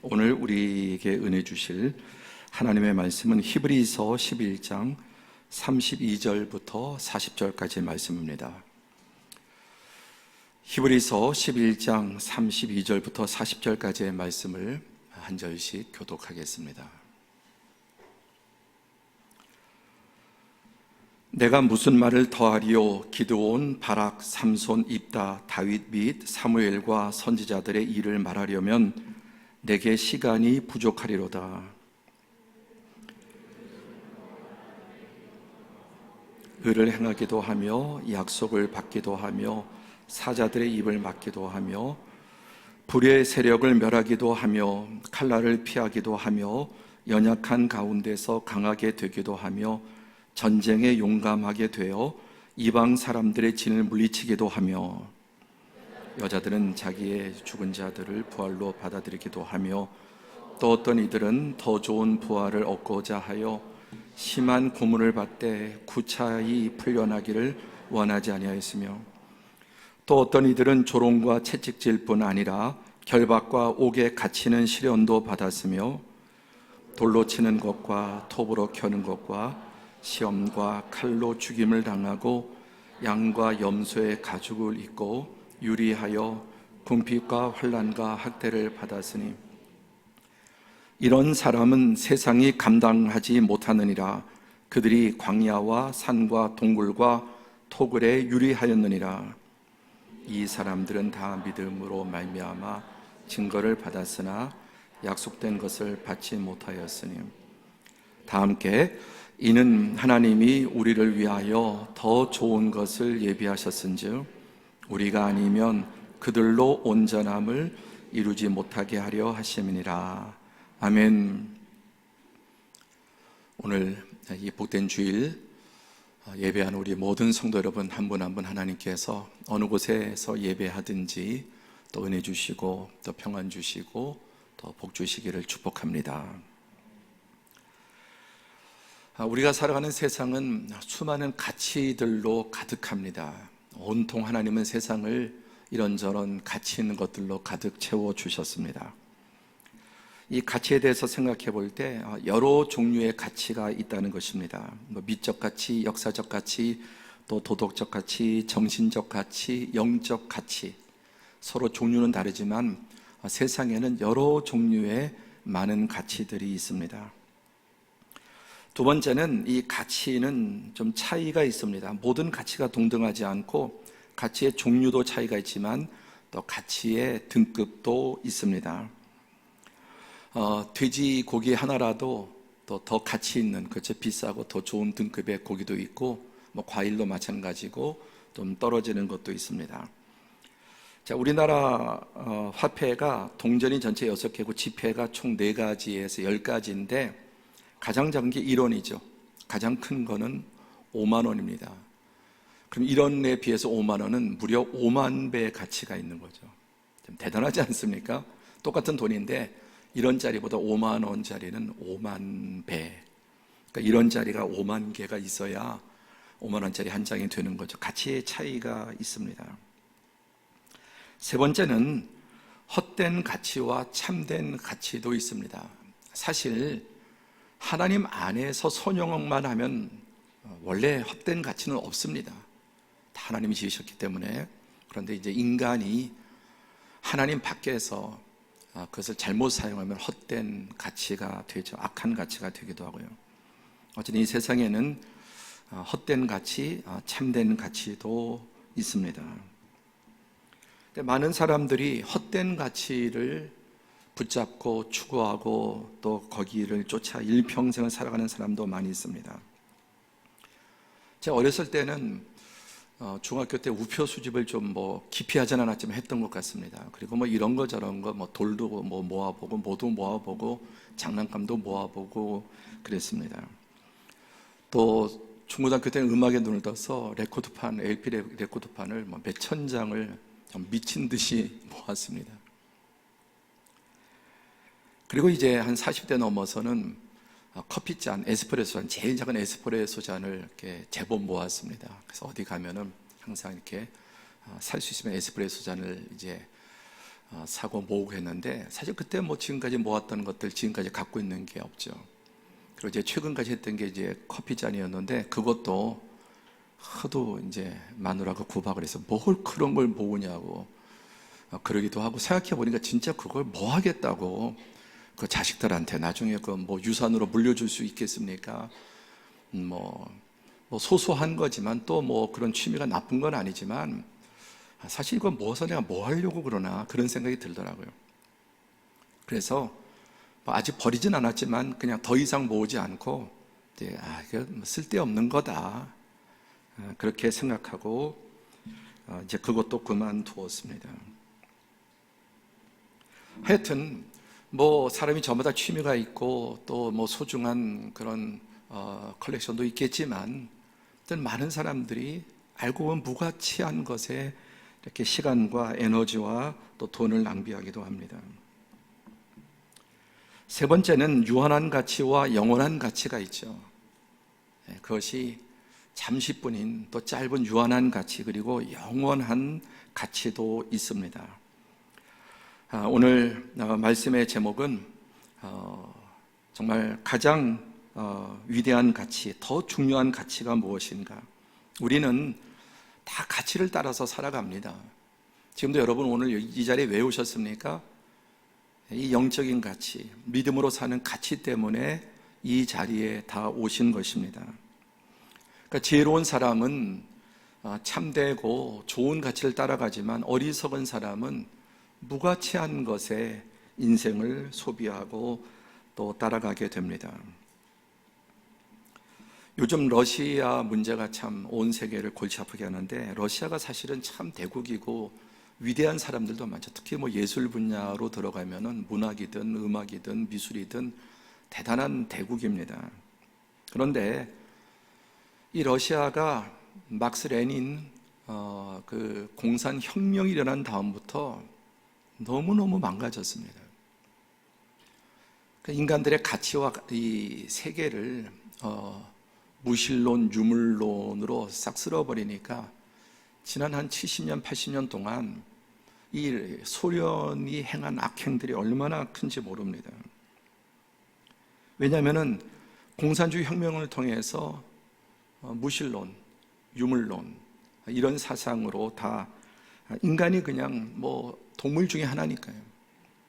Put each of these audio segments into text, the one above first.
오늘 우리에게 은혜 주실 하나님의 말씀은 히브리서 11장 32절부터 40절까지의 말씀입니다. 히브리서 11장 32절부터 40절까지의 말씀을 한 절씩 교독하겠습니다. 내가 무슨 말을 더하리요? 기드온, 바락, 삼손, 입다, 다윗 및 사무엘과 선지자들의 일을 말하려면 내게 시간이 부족하리로다. 의를 행하기도 하며 약속을 받기도 하며 사자들의 입을 막기도 하며 불의 세력을 멸하기도 하며 칼날을 피하기도 하며 연약한 가운데서 강하게 되기도 하며 전쟁에 용감하게 되어 이방 사람들의 진을 물리치기도 하며 여자들은 자기의 죽은 자들을 부활로 받아들이기도 하며 또 어떤 이들은 더 좋은 부활을 얻고자 하여 심한 고문을 받되 구차히 풀려나기를 원하지 아니하였으며 또 어떤 이들은 조롱과 채찍질 뿐 아니라 결박과 옥에 갇히는 시련도 받았으며 돌로 치는 것과 톱으로 켜는 것과 시험과 칼로 죽임을 당하고 양과 염소의 가죽을 입고 유리하여 궁핍과 환난과 학대를 받았으니 이런 사람은 세상이 감당하지 못하느니라. 그들이 광야와 산과 동굴과 토굴에 유리하였느니라. 이 사람들은 다 믿음으로 말미암아 증거를 받았으나 약속된 것을 받지 못하였으니 다 함께 이는 하나님이 우리를 위하여 더 좋은 것을 예비하셨은즉 우리가 아니면 그들로 온전함을 이루지 못하게 하려 하심이니라. 아멘. 오늘 이 복된 주일 예배하는 우리 모든 성도 여러분 한 분 한 분 하나님께서 어느 곳에서 예배하든지 또 은혜 주시고 또 평안 주시고 또 복 주시기를 축복합니다. 우리가 살아가는 세상은 수많은 가치들로 가득합니다. 온통 하나님은 세상을 이런저런 가치 있는 것들로 가득 채워주셨습니다. 이 가치에 대해서 생각해 볼 때 여러 종류의 가치가 있다는 것입니다. 미적 가치, 역사적 가치, 또 도덕적 가치, 정신적 가치, 영적 가치. 서로 종류는 다르지만 세상에는 여러 종류의 많은 가치들이 있습니다. 두 번째는 이 가치는 좀 차이가 있습니다. 모든 가치가 동등하지 않고 가치의 종류도 차이가 있지만 또 가치의 등급도 있습니다. 돼지 고기 하나라도 또 더 가치 있는, 그렇죠, 비싸고 더 좋은 등급의 고기도 있고 과일도 마찬가지고 좀 떨어지는 것도 있습니다. 자, 우리나라 화폐가 동전이 전체 6개고 지폐가 총 4가지에서 10가지인데 가장 작은 게 1원이죠. 가장 큰 거는 5만 원입니다. 그럼 1원에 비해서 5만 원은 무려 5만 배의 가치가 있는 거죠. 좀 대단하지 않습니까? 똑같은 돈인데 1원짜리보다 5만 원짜리는 5만 배. 그러니까 1원짜리가 5만 개가 있어야 5만 원짜리 한 장이 되는 거죠. 가치의 차이가 있습니다. 세 번째는 헛된 가치와 참된 가치도 있습니다. 사실 하나님 안에서 선용만 하면 원래 헛된 가치는 없습니다. 다 하나님이 지으셨기 때문에. 그런데 이제 인간이 하나님 밖에서 그것을 잘못 사용하면 헛된 가치가 되죠. 악한 가치가 되기도 하고요. 어쨌든 이 세상에는 헛된 가치, 참된 가치도 있습니다. 많은 사람들이 헛된 가치를 붙잡고 추구하고 또 거기를 쫓아 일평생을 살아가는 사람도 많이 있습니다. 제가 어렸을 때는 중학교 때 우표 수집을 좀 깊이 하진 않았지만 했던 것 같습니다. 그리고 이런 거 저런 거 돌도 모아보고 모두 모아보고 장난감도 모아보고 그랬습니다. 또 중고등학교 때는 음악에 눈을 떠서 레코드판, LP 레코드판을 몇천 장을 미친 듯이 모았습니다. 그리고 이제 한 40대 넘어서는 커피잔, 에스프레소 잔, 제일 작은 에스프레소 잔을 이렇게 제법 모았습니다. 그래서 어디 가면은 항상 이렇게 살 수 있으면 에스프레소 잔을 이제 사고 모으고 했는데, 사실 그때 뭐 지금까지 모았던 것들 지금까지 갖고 있는 게 없죠. 그리고 이제 최근까지 했던 게 이제 커피 잔이었는데, 그것도 하도 이제 마누라가 구박을 해서 뭘 그런 걸 모으냐고 그러기도 하고, 생각해 보니까 진짜 그걸 뭐 하겠다고 그 자식들한테 나중에 그 뭐 유산으로 물려줄 수 있겠습니까? 뭐 소소한 거지만 또 뭐 그런 취미가 나쁜 건 아니지만, 사실 이건 뭐서 내가 뭐 하려고 그러나 그런 생각이 들더라고요. 그래서 뭐 아직 버리진 않았지만 그냥 더 이상 모으지 않고 이제 이거 쓸데없는 거다 그렇게 생각하고 이제 그것도 그만두었습니다. 하여튼 뭐 사람이 저마다 취미가 있고 또 뭐 소중한 그런 컬렉션도 있겠지만, 많은 사람들이 알고 보면 무가치한 것에 이렇게 시간과 에너지와 또 돈을 낭비하기도 합니다. 세 번째는 유한한 가치와 영원한 가치가 있죠. 그것이 잠시뿐인 또 짧은 유한한 가치, 그리고 영원한 가치도 있습니다. 오늘 말씀의 제목은 정말 가장 위대한 가치, 더 중요한 가치가 무엇인가? 우리는 다 가치를 따라서 살아갑니다. 지금도 여러분 오늘 이 자리에 왜 오셨습니까? 이 영적인 가치, 믿음으로 사는 가치 때문에 이 자리에 다 오신 것입니다. 그러니까 지혜로운 사람은 참되고 좋은 가치를 따라가지만, 어리석은 사람은 무가치한 것에 인생을 소비하고 또 따라가게 됩니다. 요즘 러시아 문제가 참 온 세계를 골치 아프게 하는데, 러시아가 사실은 참 대국이고 위대한 사람들도 많죠. 특히 뭐 예술 분야로 들어가면은 문학이든 음악이든 미술이든 대단한 대국입니다. 그런데 이 러시아가 막스 레닌 그 공산 혁명이 일어난 다음부터 너무너무 망가졌습니다. 인간들의 가치와 이 세계를 무신론, 유물론으로 싹 쓸어버리니까 지난 한 70년, 80년 동안 이 소련이 행한 악행들이 얼마나 큰지 모릅니다. 왜냐하면 공산주의 혁명을 통해서 무신론, 유물론 이런 사상으로 다 인간이 그냥 뭐 동물 중에 하나니까요.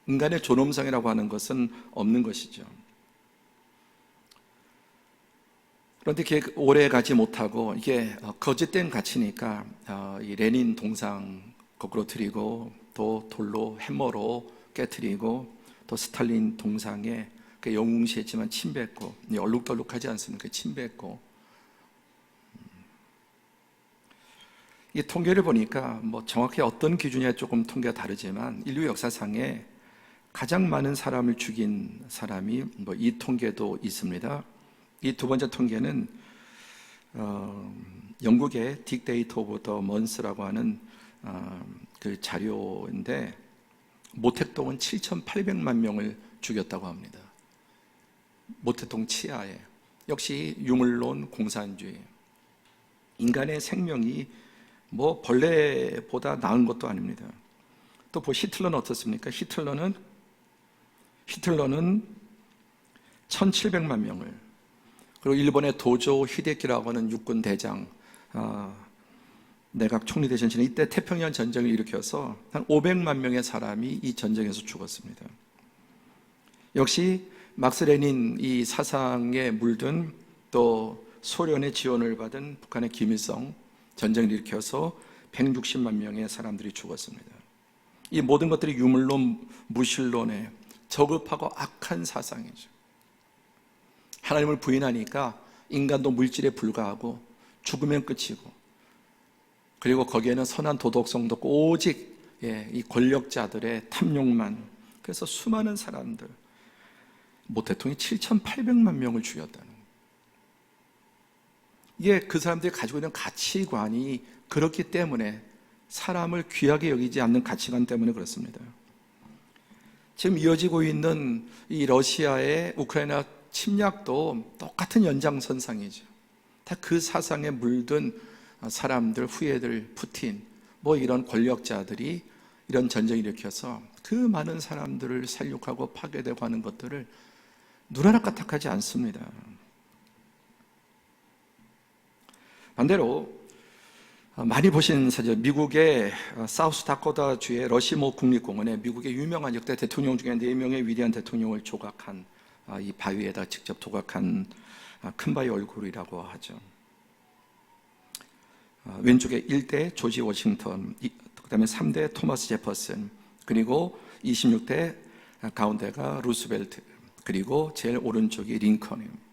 인간의 존엄성이라고 하는 것은 없는 것이죠. 그런데 그게 오래 가지 못하고, 이게 거짓된 가치니까 이 레닌 동상 거꾸로 드리고, 또 돌로 해머로 깨뜨리고, 또 스탈린 동상에 영웅시했지만 침뱉고, 얼룩덜룩하지 않습니까? 침뱉고. 이 통계를 보니까 뭐 정확히 어떤 기준에 조금 통계가 다르지만, 인류 역사상에 가장 많은 사람을 죽인 사람이 뭐 이 통계도 있습니다. 이 두 번째 통계는 영국의 딕데이터 오브 더 먼스라고 하는 그 자료인데, 모택동은 7,800만 명을 죽였다고 합니다. 모택동 치하에. 역시 유물론, 공산주의. 인간의 생명이 뭐 벌레보다 나은 것도 아닙니다. 또 히틀러는 어떻습니까? 히틀러는 1,700만 명을, 그리고 일본의 도조 히데키라고 하는 육군 대장, 내각 총리 되신 분이 이때 태평양 전쟁을 일으켜서 한 500만 명의 사람이 이 전쟁에서 죽었습니다. 역시 막스 레닌 이 사상에 물든, 또 소련의 지원을 받은 북한의 김일성 전쟁을 일으켜서 160만 명의 사람들이 죽었습니다. 이 모든 것들이 유물론, 무신론의 저급하고 악한 사상이죠. 하나님을 부인하니까 인간도 물질에 불과하고 죽으면 끝이고, 그리고 거기에는 선한 도덕성도 없고 오직 이 권력자들의 탐욕만. 그래서 수많은 사람들, 모택동이 7,800만 명을 죽였다는 거예요. 이게 그 사람들이 가지고 있는 가치관이 그렇기 때문에, 사람을 귀하게 여기지 않는 가치관 때문에 그렇습니다. 지금 이어지고 있는 이 러시아의 우크라이나 침략도 똑같은 연장선상이죠. 다 그 사상에 물든 사람들, 후예들, 푸틴, 뭐 이런 권력자들이 이런 전쟁을 일으켜서 그 많은 사람들을 살육하고 파괴되고 하는 것들을 눈 하나 까딱하지 않습니다. 반대로 많이 보신 사실 미국의 사우스 다코타 주의 러시모 국립공원에 미국의 유명한 역대 대통령 중에 4명의 위대한 대통령을 조각한 이 바위에다 직접 조각한 큰 바위 얼굴이라고 하죠. 왼쪽에 1대 조지 워싱턴, 그 다음에 3대 토마스 제퍼슨, 그리고 26대 가운데가 루스벨트, 그리고 제일 오른쪽이 링컨입니다.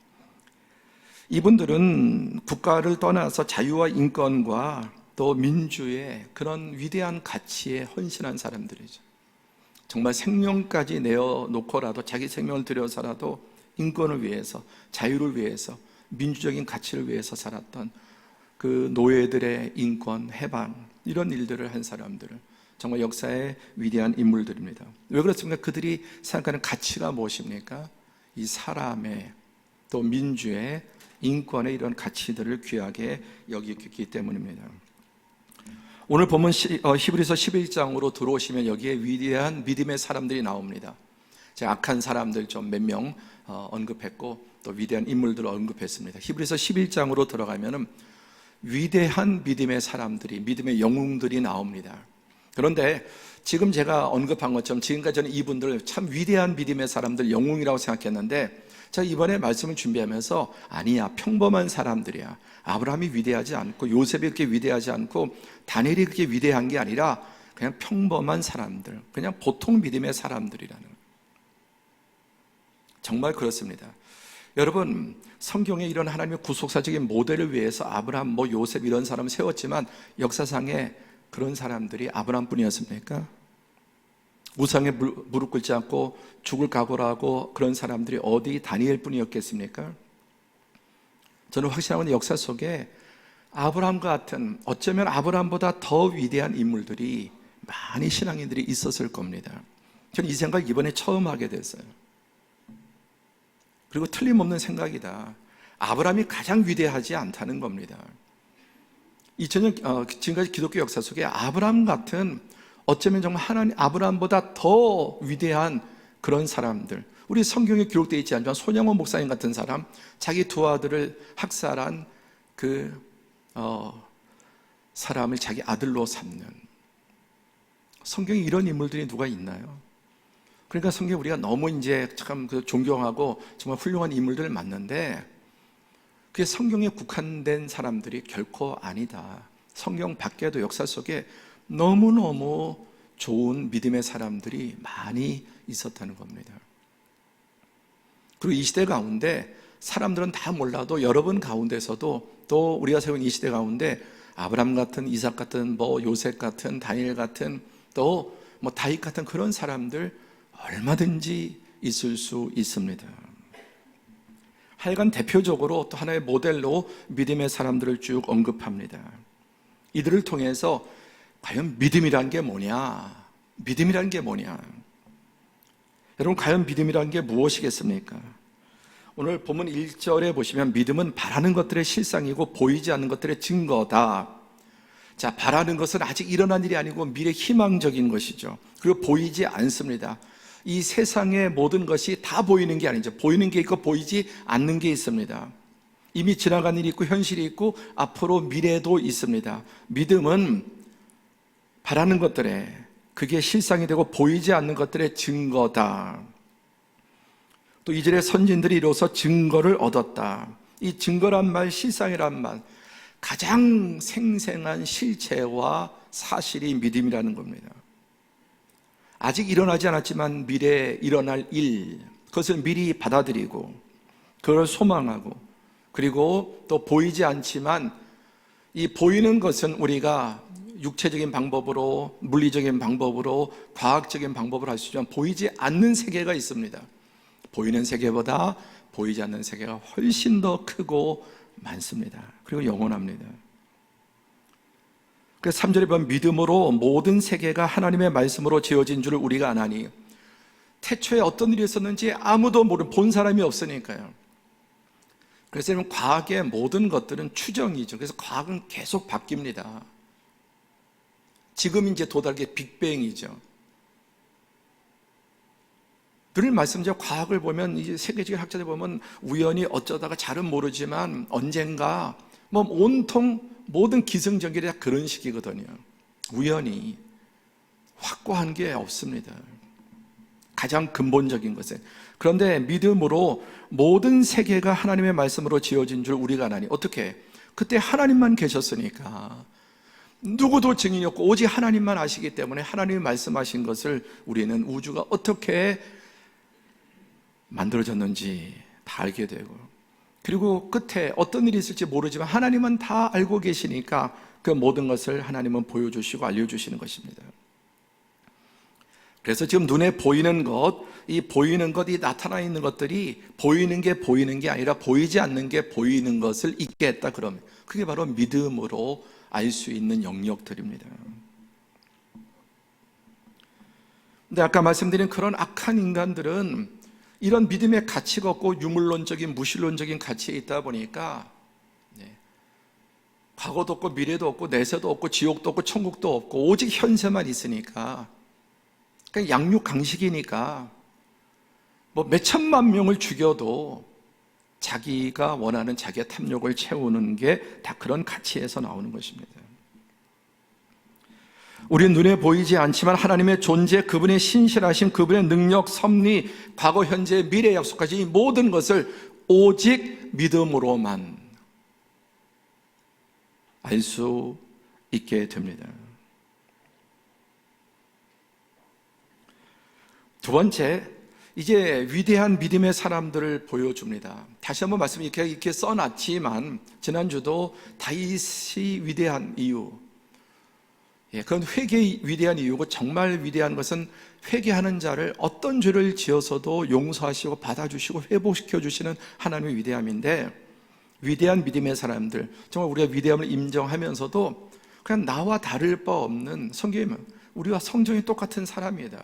이분들은 국가를 떠나서 자유와 인권과 또 민주의 그런 위대한 가치에 헌신한 사람들이죠. 정말 생명까지 내어놓고라도 자기 생명을 들여서라도 인권을 위해서, 자유를 위해서, 민주적인 가치를 위해서 살았던 그 노예들의 인권, 해방, 이런 일들을 한 사람들은 정말 역사의 위대한 인물들입니다. 왜 그렇습니까? 그들이 생각하는 가치가 무엇입니까? 이 사람의 또 민주의 인권의 이런 가치들을 귀하게 여기기 때문입니다. 오늘 보면 히브리서 11장으로 들어오시면 여기에 위대한 믿음의 사람들이 나옵니다. 제가 악한 사람들 좀 몇 명 언급했고 또 위대한 인물들을 언급했습니다. 히브리서 11장으로 들어가면은 위대한 믿음의 사람들이, 믿음의 영웅들이 나옵니다. 그런데 지금 제가 언급한 것처럼 지금까지 저는 이분들 참 위대한 믿음의 사람들, 영웅이라고 생각했는데 제가 이번에 말씀을 준비하면서 아니야, 평범한 사람들이야. 아브라함이 위대하지 않고 요셉이 그렇게 위대하지 않고 다니엘이 그렇게 위대한 게 아니라 그냥 평범한 사람들, 그냥 보통 믿음의 사람들이라는 거예요. 정말 그렇습니다. 여러분, 성경에 이런 하나님의 구속사적인 모델을 위해서 아브라함, 요셉 이런 사람을 세웠지만 역사상에 그런 사람들이 아브라함뿐이었습니까? 우상에 무릎 꿇지 않고 죽을 각오를 하고 그런 사람들이 어디 다니엘뿐이었겠습니까? 저는 확신하는 역사 속에 아브라함과 같은, 어쩌면 아브라함보다 더 위대한 인물들이 많이 신앙인들이 있었을 겁니다. 저는 이 생각 이번에 처음 하게 됐어요. 그리고 틀림없는 생각이다. 아브라함이 가장 위대하지 않다는 겁니다. 2000년 지금까지 기독교 역사 속에 아브라함 같은, 어쩌면 정말 하나님 아브라함보다 더 위대한 그런 사람들, 우리 성경에 기록되어 있지 않지만 손양원 목사님 같은 사람, 자기 두 아들을 학살한 그 사람을 자기 아들로 삼는, 성경에 이런 인물들이 누가 있나요? 그러니까 성경 우리가 너무 이제 참 존경하고 정말 훌륭한 인물들을 만났는데 그게 성경에 국한된 사람들이 결코 아니다. 성경 밖에도 역사 속에 너무너무 좋은 믿음의 사람들이 많이 있었다는 겁니다. 그리고 이 시대 가운데 사람들은 다 몰라도 여러분 가운데서도 또 우리가 세운 이 시대 가운데 아브라함 같은, 이삭 같은, 요셉 같은, 다니엘 같은, 또 다윗 같은 그런 사람들 얼마든지 있을 수 있습니다. 하여간 대표적으로 또 하나의 모델로 믿음의 사람들을 쭉 언급합니다. 이들을 통해서 과연 믿음이란 게 뭐냐? 믿음이란 게 뭐냐? 여러분, 과연 믿음이란 게 무엇이겠습니까? 오늘 본문 1절에 보시면 믿음은 바라는 것들의 실상이고 보이지 않는 것들의 증거다. 자, 바라는 것은 아직 일어난 일이 아니고 미래 희망적인 것이죠. 그리고 보이지 않습니다. 이 세상의 모든 것이 다 보이는 게 아니죠. 보이는 게 있고 보이지 않는 게 있습니다. 이미 지나간 일이 있고 현실이 있고 앞으로 미래도 있습니다. 믿음은 바라는 것들에, 그게 실상이 되고 보이지 않는 것들의 증거다. 또 2절에 선진들이 이로써 증거를 얻었다. 이 증거란 말, 실상이란 말, 가장 생생한 실체와 사실이 믿음이라는 겁니다. 아직 일어나지 않았지만 미래에 일어날 일, 그것을 미리 받아들이고 그걸 소망하고, 그리고 또 보이지 않지만 이 보이는 것은 우리가 육체적인 방법으로, 물리적인 방법으로, 과학적인 방법으로 할 수 있지만 보이지 않는 세계가 있습니다. 보이는 세계보다 보이지 않는 세계가 훨씬 더 크고 많습니다. 그리고 영원합니다. 그래서 3절에 보면 믿음으로 모든 세계가 하나님의 말씀으로 지어진 줄을 우리가 아나니, 태초에 어떤 일이 있었는지 아무도 본 사람이 없으니까요. 그래서 여러분, 과학의 모든 것들은 추정이죠. 그래서 과학은 계속 바뀝니다. 지금 이제 도달게 빅뱅이죠. 늘 말씀드려 과학을 보면 이제 세계적인 학자들 보면 우연히 어쩌다가 잘은 모르지만 언젠가 뭐 온통 모든 기승전결이 다 그런 식이거든요. 우연히 확고한 게 없습니다. 가장 근본적인 것은. 그런데 믿음으로 모든 세계가 하나님의 말씀으로 지어진 줄 우리가 아나니 어떻게? 그때 하나님만 계셨으니까 누구도 증인이 없고 오직 하나님만 아시기 때문에 하나님이 말씀하신 것을 우리는 우주가 어떻게 만들어졌는지 다 알게 되고, 그리고 끝에 어떤 일이 있을지 모르지만 하나님은 다 알고 계시니까 그 모든 것을 하나님은 보여주시고 알려주시는 것입니다. 그래서 지금 눈에 보이는 것, 이 보이는 것, 이 나타나 있는 것들이 보이는 게 아니라 보이지 않는 게 보이는 것을 잊게 했다 그러면 그게 바로 믿음으로 알 수 있는 영역들입니다. 근데 아까 말씀드린 그런 악한 인간들은 이런 믿음의 가치가 없고 유물론적인 무신론적인 가치에 있다 보니까 과거도 없고 미래도 없고 내세도 없고 지옥도 없고 천국도 없고 오직 현세만 있으니까 그냥 양육강식이니까 뭐 몇천만 명을 죽여도 자기가 원하는 자기의 탐욕을 채우는 게 다 그런 가치에서 나오는 것입니다. 우리 눈에 보이지 않지만 하나님의 존재, 그분의 신실하심, 그분의 능력, 섭리, 과거, 현재, 미래 약속까지 이 모든 것을 오직 믿음으로만 알 수 있게 됩니다. 두 번째, 이제 위대한 믿음의 사람들을 보여줍니다. 다시 한번 말씀 이렇게 써놨지만 지난주도 다윗이 위대한 이유, 그건 회개의 위대한 이유고 정말 위대한 것은 회개하는 자를 어떤 죄를 지어서도 용서하시고 받아주시고 회복시켜 주시는 하나님의 위대함인데, 위대한 믿음의 사람들, 정말 우리가 위대함을 인정하면서도 그냥 나와 다를 바 없는, 성경이면 우리와 성정이 똑같은 사람이다.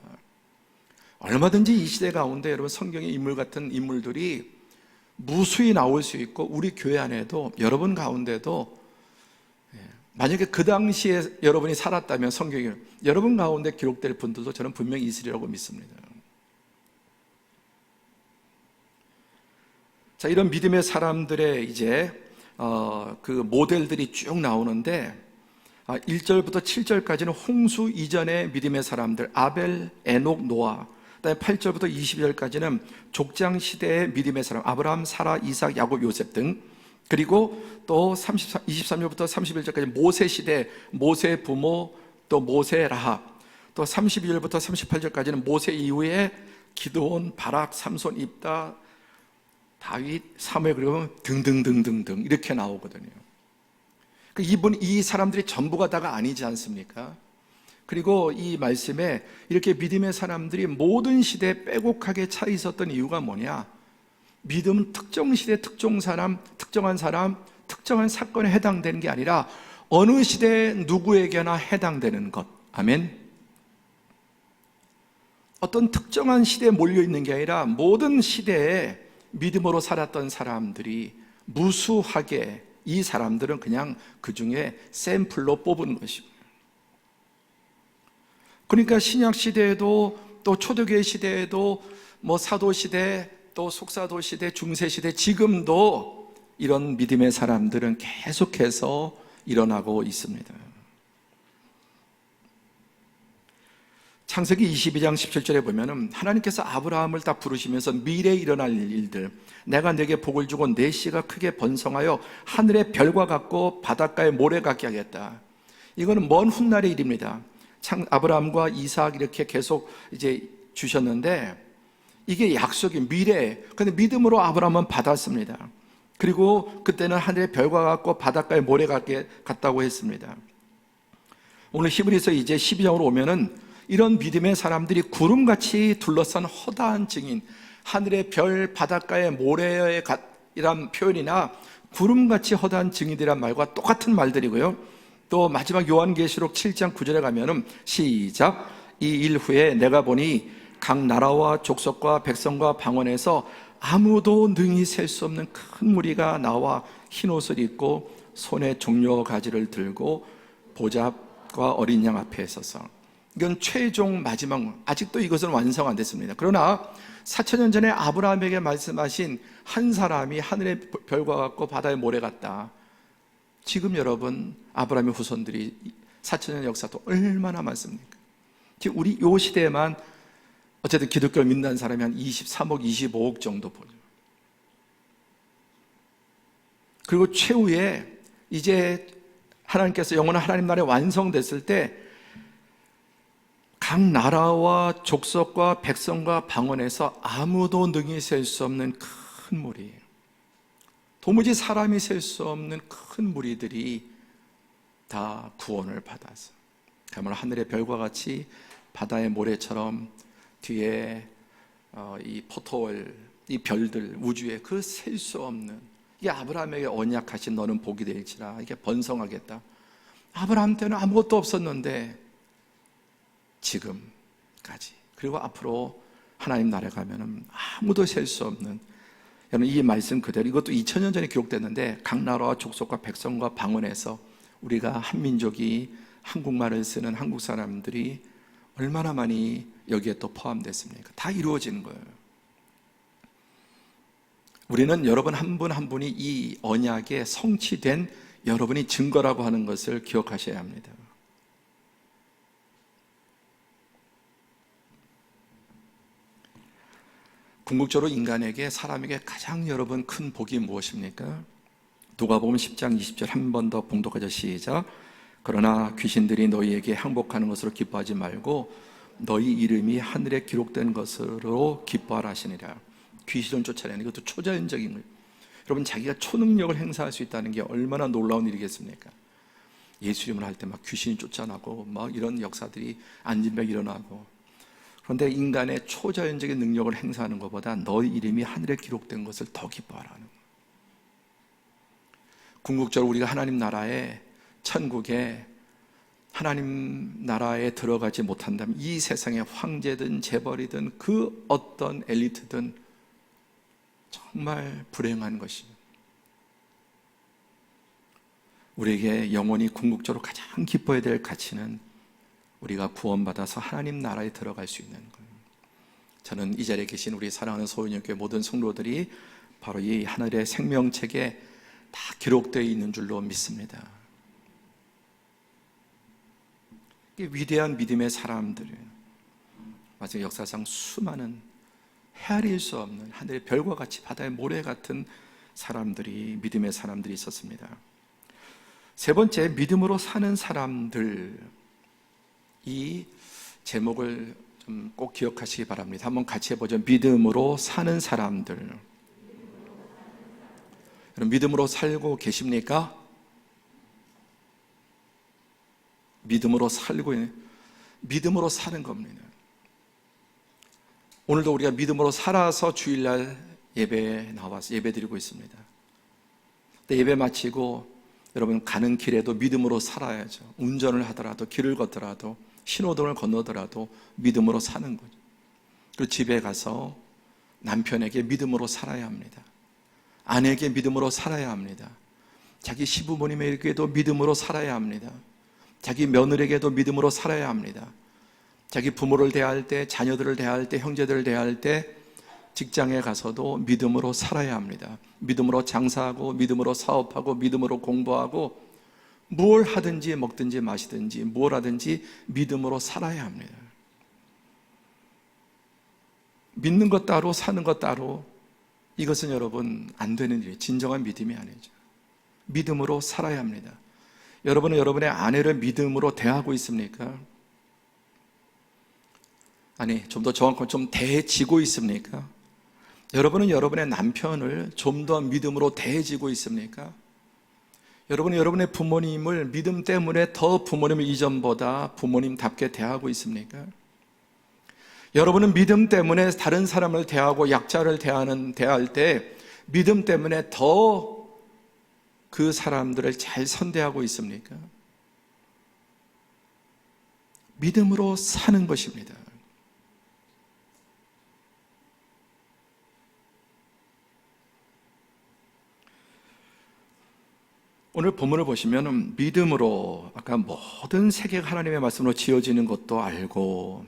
얼마든지 이 시대 가운데 여러분 성경의 인물 같은 인물들이 무수히 나올 수 있고 우리 교회 안에도 여러분 가운데도 만약에 그 당시에 여러분이 살았다면 성경이 여러분 가운데 기록될 분들도 저는 분명히 있으리라고 믿습니다. 자, 이런 믿음의 사람들의 이제 그 모델들이 쭉 나오는데 1절부터 7절까지는 홍수 이전의 믿음의 사람들, 아벨, 에녹, 노아, 그다음에 8절부터 22절까지는 족장 시대의 믿음의 사람, 아브라함, 사라, 이삭, 야곱, 요셉 등, 그리고 또 23절부터 31절까지 모세 시대, 모세 부모, 또 모세 라합, 또 32절부터 38절까지는 모세 이후에 기드온, 바락, 삼손, 입다, 다윗, 사무엘, 그리고 등등등등등 이렇게 나오거든요. 이 사람들이 전부가 다가 아니지 않습니까? 그리고 이 말씀에 이렇게 믿음의 사람들이 모든 시대에 빼곡하게 차 있었던 이유가 뭐냐? 믿음은 특정 시대, 특정한 사람, 특정한 사건에 해당되는 게 아니라 어느 시대에 누구에게나 해당되는 것. 아멘. 어떤 특정한 시대에 몰려있는 게 아니라 모든 시대에 믿음으로 살았던 사람들이 무수하게, 이 사람들은 그냥 그 중에 샘플로 뽑은 것입니다. 그러니까 신약 시대에도 또 초대교회 시대에도 뭐 사도 시대, 또 속사도 시대, 중세 시대, 지금도 이런 믿음의 사람들은 계속해서 일어나고 있습니다. 창세기 22장 17절에 보면은 하나님께서 아브라함을 딱 부르시면서 미래에 일어날 일들, 내가 내게 복을 주고 내 씨가 크게 번성하여 하늘의 별과 같고 바닷가의 모래 같게 하겠다. 이거는 먼 훗날의 일입니다. 아브라함과 이삭 이렇게 계속 이제 주셨는데 이게 약속이 미래. 근데 믿음으로 아브라함은 받았습니다. 그리고 그때는 하늘의 별과 같고 바닷가의 모래 같게 같다고 했습니다. 오늘 히브리서 이제 12장으로 오면은 이런 믿음의 사람들이 구름같이 둘러싼 허다한 증인, 하늘의 별, 바닷가의 모래의 이란 표현이나 구름같이 허다한 증인이란 말과 똑같은 말들이고요. 또 마지막 요한계시록 7장 9절에 가면은 시작, 이 일 후에 내가 보니 각 나라와 족속과 백성과 방언에서 아무도 능히 셀 수 없는 큰 무리가 나와 흰옷을 입고 손에 종려 가지를 들고 보좌 닭과 어린 양 앞에 서서, 이건 최종 마지막, 아직도 이것은 완성 안 됐습니다. 그러나 4,000년 전에 아브라함에게 말씀하신 한 사람이 하늘의 별과 같고 바다의 모래 같다. 지금 여러분, 아브라함의 후손들이 4,000년 역사도 얼마나 많습니까? 지금 우리 요 시대에만 어쨌든 기독교를 믿는 사람이 한 23억, 25억 정도 보죠. 그리고 최후에 이제 하나님께서 영원한 하나님 나라에 완성됐을 때 각 나라와 족속과 백성과 방언에서 아무도 능히 셀 수 없는 큰 무리, 도무지 사람이 셀 수 없는 큰 무리들이 다 구원을 받아서 그야말로 하늘의 별과 같이 바다의 모래처럼 뒤에 이 포토월, 이 별들, 우주에 그 셀 수 없는, 이게 아브라함에게 언약하신 너는 복이 될지라, 이게 번성하겠다. 아브라함 때는 아무것도 없었는데 지금까지, 그리고 앞으로 하나님 나라에 가면은 아무도 셀 수 없는, 여러분 이 말씀 그대로, 이것도 2000년 전에 기록됐는데 각 나라와 족속과 백성과 방언에서 우리가 한 민족이 한국말을 쓰는 한국 사람들이 얼마나 많이 여기에 또 포함됐습니까? 다 이루어지는 거예요. 우리는 여러분 한 분 한 분이 이 언약에 성취된 여러분이 증거라고 하는 것을 기억하셔야 합니다. 궁극적으로 인간에게, 사람에게 가장 여러분 큰 복이 무엇입니까? 누가복음 10장 20절 한 번 더 봉독하자. 시작. 그러나 귀신들이 너희에게 항복하는 것으로 기뻐하지 말고 너희 이름이 하늘에 기록된 것으로 기뻐하라 하시니라. 귀신을 쫓아내는 것도 초자연적인 거예요. 여러분, 자기가 초능력을 행사할 수 있다는 게 얼마나 놀라운 일이겠습니까? 예수 이름을 할 때 막 귀신이 쫓아나고 막 이런 역사들이, 안진병이 일어나고. 그런데 인간의 초자연적인 능력을 행사하는 것보다 너희 이름이 하늘에 기록된 것을 더 기뻐하라는 거예요. 궁극적으로 우리가 하나님 나라에, 천국에, 하나님 나라에 들어가지 못한다면 이 세상의 황제든 재벌이든 그 어떤 엘리트든 정말 불행한 것입니다. 우리에게 영원히 궁극적으로 가장 기뻐해야 될 가치는 우리가 구원받아서 하나님 나라에 들어갈 수 있는 거예요. 저는 이 자리에 계신 우리 사랑하는 소윤영교회 모든 성도들이 바로 이 하늘의 생명책에 다 기록되어 있는 줄로 믿습니다. 위대한 믿음의 사람들, 마치 역사상 수많은 헤아릴 수 없는 하늘의 별과 같이 바다의 모래 같은 사람들이, 믿음의 사람들이 있었습니다. 세 번째, 믿음으로 사는 사람들. 이 제목을 좀 꼭 기억하시기 바랍니다. 한번 같이 해보죠. 믿음으로 사는 사람들. 여러분, 믿음으로 살고 계십니까? 믿음으로 살고 있는, 믿음으로 사는 겁니다. 오늘도 우리가 믿음으로 살아서 주일날 예배에 나와서 예배 드리고 있습니다. 예배 마치고 여러분 가는 길에도 믿음으로 살아야죠. 운전을 하더라도, 길을 걷더라도, 신호등을 건너더라도 믿음으로 사는 거죠. 그리고 집에 가서 남편에게 믿음으로 살아야 합니다. 아내에게 믿음으로 살아야 합니다. 자기 시부모님에게도 믿음으로 살아야 합니다. 자기 며느리에게도 믿음으로 살아야 합니다. 자기 부모를 대할 때, 자녀들을 대할 때, 형제들을 대할 때, 직장에 가서도 믿음으로 살아야 합니다. 믿음으로 장사하고, 믿음으로 사업하고, 믿음으로 공부하고, 뭘 하든지 먹든지 마시든지 뭘 하든지 믿음으로 살아야 합니다. 믿는 것 따로 사는 것 따로, 이것은 여러분 안 되는 일이에요. 진정한 믿음이 아니죠. 믿음으로 살아야 합니다. 여러분은 여러분의 아내를 믿음으로 대하고 있습니까? 아니, 좀 더 정확하게 좀 대해지고 있습니까? 여러분은 여러분의 남편을 좀 더 믿음으로 대해지고 있습니까? 여러분은 여러분의 부모님을 믿음 때문에 더 부모님을 이전보다 부모님답게 대하고 있습니까? 여러분은 믿음 때문에 다른 사람을 대하고 약자를 대할 때 믿음 때문에 더 그 사람들을 잘 선대하고 있습니까? 믿음으로 사는 것입니다. 오늘 본문을 보시면 믿음으로 아까 모든 세계가 하나님의 말씀으로 지어지는 것도 알고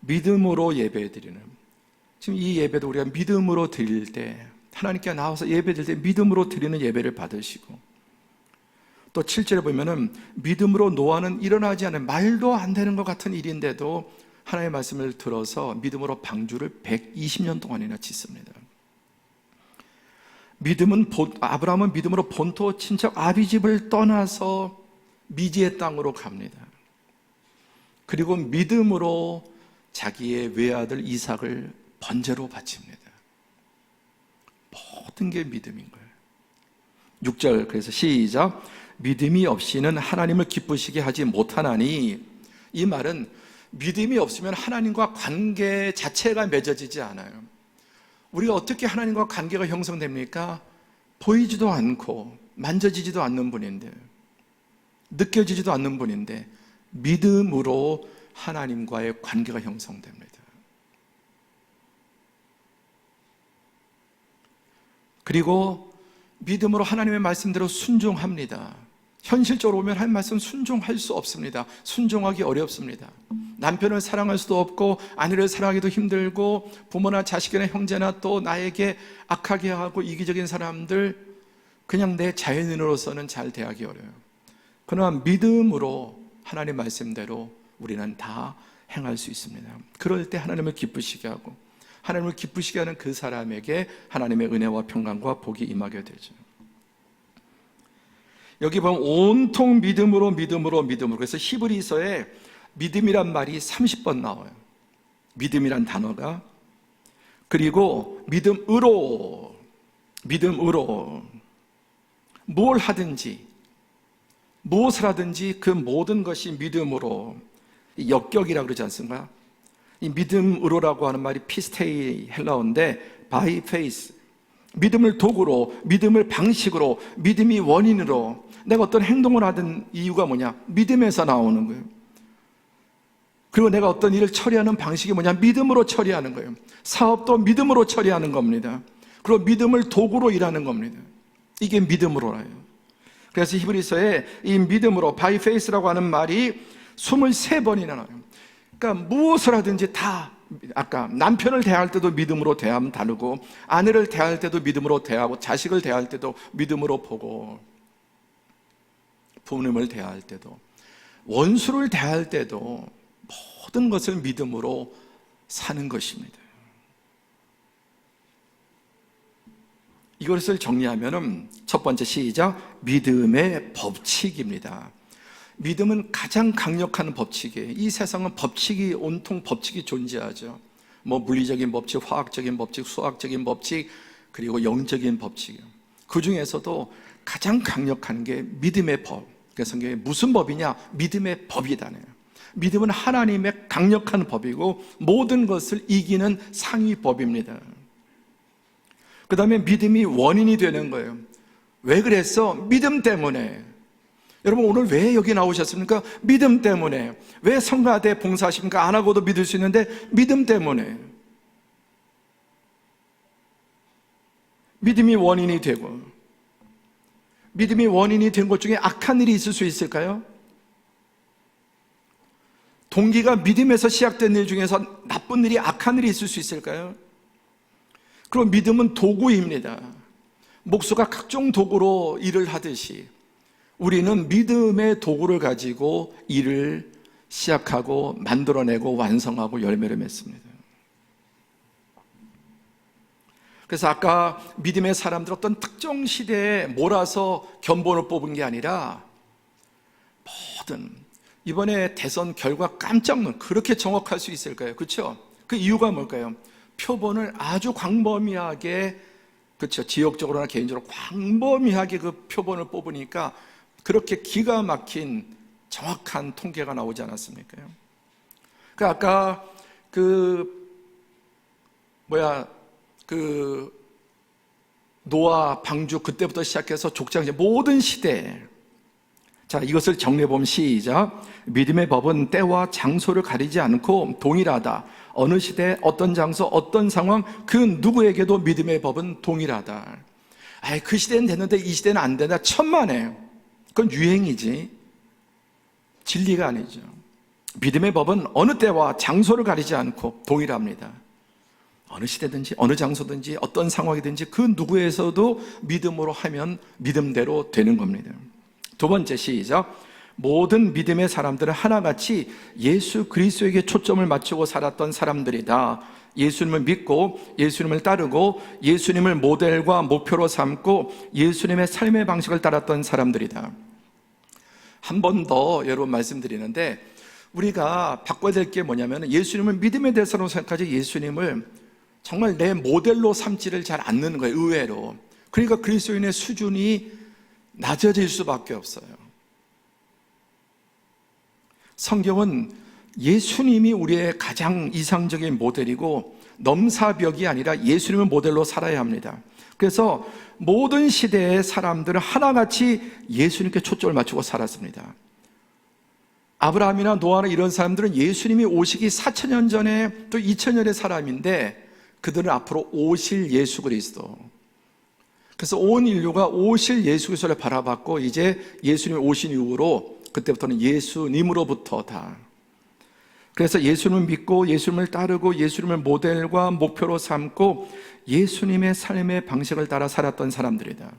믿음으로 예배드리는, 지금 이 예배도 우리가 믿음으로 드릴 때, 하나님께 나와서 예배드릴 때 믿음으로 드리는 예배를 받으시고, 또 7절에 보면은 믿음으로 노아는 일어나지 않은 말도 안 되는 것 같은 일인데도 하나님의 말씀을 들어서 믿음으로 방주를 120년 동안이나 짓습니다. 아브라함은 믿음으로 본토 친척 아비집을 떠나서 미지의 땅으로 갑니다. 그리고 믿음으로 자기의 외아들 이삭을 번제로 바칩니다. 모든 게 믿음인 거예요. 6절, 그래서 시작. 믿음이 없이는 하나님을 기쁘시게 하지 못하나니, 이 말은 믿음이 없으면 하나님과 관계 자체가 맺어지지 않아요. 우리가 어떻게 하나님과 관계가 형성됩니까? 보이지도 않고 만져지지도 않는 분인데, 느껴지지도 않는 분인데 믿음으로 하나님과의 관계가 형성됩니다. 그리고 믿음으로 하나님의 말씀대로 순종합니다. 현실적으로 보면 하나님 말씀 순종할 수 없습니다. 순종하기 어렵습니다. 남편을 사랑할 수도 없고, 아내를 사랑하기도 힘들고, 부모나 자식이나 형제나 또 나에게 악하게 하고 이기적인 사람들, 그냥 내 자연인으로서는 잘 대하기 어려워요. 그러나 믿음으로 하나님 말씀대로 우리는 다 행할 수 있습니다. 그럴 때 하나님을 기쁘시게 하고, 하나님을 기쁘시게 하는 그 사람에게 하나님의 은혜와 평강과 복이 임하게 되죠. 여기 보면 온통 믿음으로. 그래서 히브리서에 믿음이란 말이 30번 나와요. 믿음이란 단어가. 그리고 믿음으로 뭘 하든지 무엇을 하든지 그 모든 것이 믿음으로, 역격이라고 그러지 않습니까? 이 믿음으로라고 하는 말이 피스테이 헬라어인데 by faith, 믿음을 도구로, 믿음을 방식으로, 믿음이 원인으로 내가 어떤 행동을 하든 이유가 뭐냐? 믿음에서 나오는 거예요. 그리고 내가 어떤 일을 처리하는 방식이 뭐냐? 믿음으로 처리하는 거예요. 사업도 믿음으로 처리하는 겁니다. 그리고 믿음을 도구로 일하는 겁니다. 이게 믿음으로라요. 그래서 히브리서에 이 믿음으로 by faith라고 하는 말이 23번이나 나와요. 그러니까 무엇을 하든지 다, 아까 남편을 대할 때도 믿음으로 대하면 다르고, 아내를 대할 때도 믿음으로 대하고, 자식을 대할 때도 믿음으로 보고, 부모님을 대할 때도, 원수를 대할 때도 모든 것을 믿음으로 사는 것입니다. 이것을 정리하면은 첫 번째 시작, 믿음의 법칙입니다. 믿음은 가장 강력한 법칙이에요. 이 세상은 법칙이, 온통 법칙이 존재하죠. 뭐 물리적인 법칙, 화학적인 법칙, 수학적인 법칙, 그리고 영적인 법칙. 그 중에서도 가장 강력한 게 믿음의 법. 그래서 성경에 무슨 법이냐? 믿음의 법이다네요. 믿음은 하나님의 강력한 법이고 모든 것을 이기는 상위 법입니다. 그 다음에 믿음이 원인이 되는 거예요. 왜 그랬어? 믿음 때문에. 여러분 오늘 왜 여기 나오셨습니까? 믿음 때문에. 왜 성가대 봉사하십니까? 안 하고도 믿을 수 있는데 믿음 때문에. 믿음이 원인이 되고, 믿음이 원인이 된 것 중에 악한 일이 있을 수 있을까요? 동기가 믿음에서 시작된 일 중에서 나쁜 일이, 악한 일이 있을 수 있을까요? 그럼 믿음은 도구입니다. 목수가 각종 도구로 일을 하듯이 우리는 믿음의 도구를 가지고 일을 시작하고 만들어내고 완성하고 열매를 맺습니다. 그래서 아까 믿음의 사람들 어떤 특정 시대에 몰아서 견본을 뽑은 게 아니라 모든, 이번에 대선 결과 깜짝 놀, 그렇게 정확할 수 있을까요? 그렇죠? 그 이유가 뭘까요? 표본을 아주 광범위하게, 그렇죠, 지역적으로나 개인적으로 광범위하게 그 표본을 뽑으니까 그렇게 기가 막힌 정확한 통계가 나오지 않았습니까? 그 아까 노아 방주 그때부터 시작해서 족장 모든 시대. 자, 이것을 정리해보면 시작. 믿음의 법은 때와 장소를 가리지 않고 동일하다. 어느 시대, 어떤 장소, 어떤 상황, 그 누구에게도 믿음의 법은 동일하다. 그 시대는 됐는데 이 시대는 안 된다. 천만에. 그건 유행이지 진리가 아니죠. 믿음의 법은 어느 때와 장소를 가리지 않고 동일합니다. 어느 시대든지 어느 장소든지 어떤 상황이든지 그 누구에서도 믿음으로 하면 믿음대로 되는 겁니다. 두 번째, 시작. 모든 믿음의 사람들은 하나같이 예수 그리스도에게 초점을 맞추고 살았던 사람들이다. 예수님을 믿고 예수님을 따르고 예수님을 모델과 목표로 삼고 예수님의 삶의 방식을 따랐던 사람들이다. 한 번 더 여러분 말씀드리는데, 우리가 바꿔야 될 게 뭐냐면 예수님을 믿음의 대상으로 생각하지 예수님을 정말 내 모델로 삼지를 잘 않는 거예요. 의외로. 그러니까 그리스도인의 수준이 낮아질 수밖에 없어요. 성경은 예수님이 우리의 가장 이상적인 모델이고 넘사벽이 아니라 예수님을 모델로 살아야 합니다. 그래서 모든 시대의 사람들은 하나같이 예수님께 초점을 맞추고 살았습니다. 아브라함이나 노아나 이런 사람들은 예수님이 오시기 4,000년 전에 또 2,000년의 사람인데 그들은 앞으로 오실 예수 그리스도, 그래서 온 인류가 오실 예수 그리스도를 바라봤고 이제 예수님이 오신 이후로 그때부터는 예수님으로부터 다, 그래서 예수님을 믿고 예수님을 따르고 예수님을 모델과 목표로 삼고 예수님의 삶의 방식을 따라 살았던 사람들이다.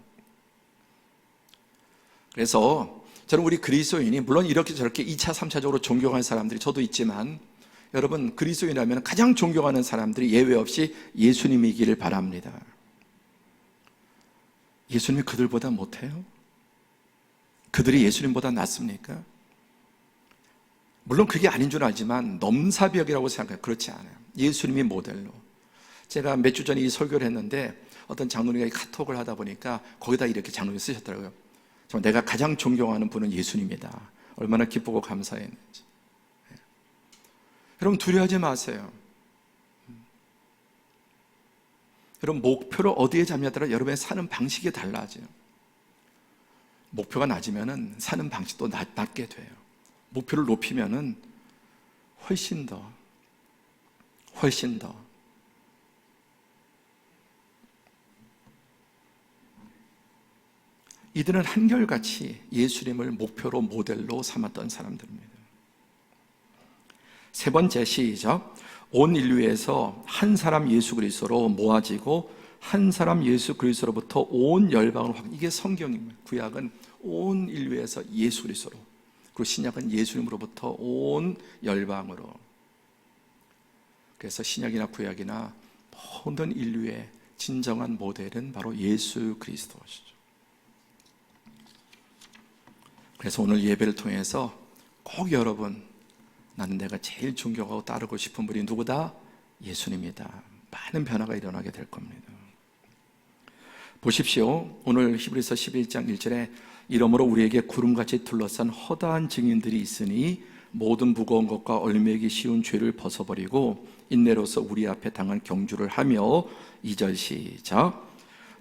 그래서 저는 우리 그리스도인이 물론 이렇게 저렇게 2차, 3차적으로 존경하는 사람들이 저도 있지만, 여러분 그리스도인이라면 가장 존경하는 사람들이 예외 없이 예수님이기를 바랍니다. 예수님이 그들보다 못해요? 그들이 예수님보다 낫습니까? 물론 그게 아닌 줄 알지만 넘사벽이라고 생각해요. 그렇지 않아요. 예수님이 모델로. 제가 몇 주 전에 이 설교를 했는데 어떤 장로님이 카톡을 하다 보니까 거기다 이렇게 장로님이 쓰셨더라고요. 정말 내가 가장 존경하는 분은 예수님이다. 얼마나 기쁘고 감사했는지. 여러분 두려워하지 마세요. 여러분 목표를 어디에 잡냐에 따라 여러분의 사는 방식이 달라져요. 목표가 낮으면 사는 방식도 낮게 돼요. 목표를 높이면 훨씬 더 이들은 한결같이 예수님을 목표로 모델로 삼았던 사람들입니다. 세 번째, 시작. 온 인류에서 한 사람 예수 그리스도로 모아지고 한 사람 예수 그리스도로부터 온 열방을 이게 성경입니다. 구약은 온 인류에서 예수 그리스도로, 그리고 신약은 예수님으로부터 온 열방으로. 그래서 신약이나 구약이나 모든 인류의 진정한 모델은 바로 예수 그리스도시죠. 그래서 오늘 예배를 통해서 꼭 여러분, 나는 내가 제일 존경하고 따르고 싶은 분이 누구다? 예수님이다. 많은 변화가 일어나게 될 겁니다. 보십시오. 오늘 히브리서 11장 1절에 이러므로 우리에게 구름같이 둘러싼 허다한 증인들이 있으니 모든 무거운 것과 얼매기 쉬운 죄를 벗어버리고 인내로서 우리 앞에 당한 경주를 하며 2절 시작.